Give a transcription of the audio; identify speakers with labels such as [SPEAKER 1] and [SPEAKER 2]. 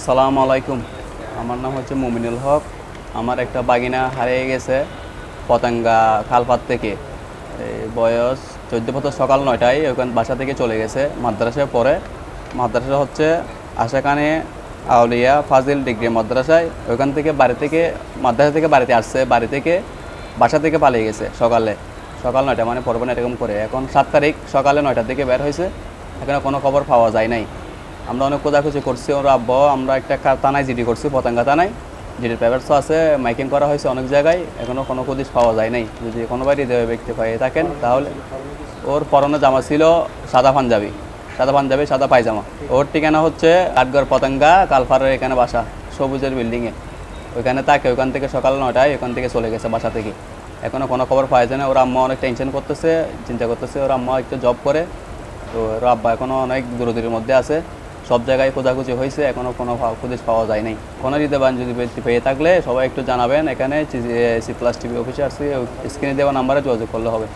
[SPEAKER 1] আসসালামু আলাইকুম। আমার নাম হচ্ছে মুমিনুল হক। আমার একটা বাগিনা হারিয়ে গেছে পতেঙ্গা খালপাত থেকে। বয়স 14 বছর, সকাল 9টায় ওখান বাসা থেকে চলে গেছে মাদ্রাসায় পড়ে। মাদ্রাসা হচ্ছে আশাখানে আউলিয়া ফাজিল ডিগ্রি মাদ্রাসায়। ওইখান থেকে মাদ্রাসা থেকে বাড়িতে আসছে, বাড়ি থেকে বাসা থেকে পালিয়ে গেছে সকাল 9টা, মানে পড়বে না এরকম করে। এখন 7 তারিখ সকালে 9টার দিকে বের হয়েছে, এখানে কোনো খবর পাওয়া যায় নাই। আমরা অনেক খোঁজাখুঁজি করছি, ওর আব্বা আমরা একটা থানায় জিডি করছি, পতেঙ্গা থানায়। জিডির পেপারসও আছে, মাইকিং করা হয়েছে অনেক জায়গায়, এখনও কোনো খোঁজ পাওয়া যায় নাই। যদি কোনো বাড়ি দেবে ব্যক্তি পাই থাকেন তাহলে। ওর পরনে জামা ছিল সাদা পাঞ্জাবি, সাদা পায়জামা। ওর ঠিকানা হচ্ছে কাঠগড় পতেঙ্গা কালফারের এখানে বাসা, সবুজের বিল্ডিংয়ে। ওইখানে থাকে, ওইখান থেকে সকাল 9টায় ওইখান থেকে চলে গেছে বাসা থেকে। এখনও কোনো খবর পাওয়া যায় না। ওর আম্মা অনেক টেনশন করতেছে, চিন্তা করতেছে। ওর আম্মা একটু জব করে, তো ওর আব্বা এখনও অনেক দূরদূরের মধ্যে আছে। সব জায়গায় খোঁজাখুঁজি হয়েছে, এখনও কোনো খোঁজ পাওয়া যায় নাই। কোনো রিদেবান যদি পেয়ে থাকলে সবাই একটু জানাবেন। এখানে সি প্লাস টিভি অফিসে আসছে, স্ক্রিনে দেওয়া নাম্বারে যোগাযোগ করলে হবে।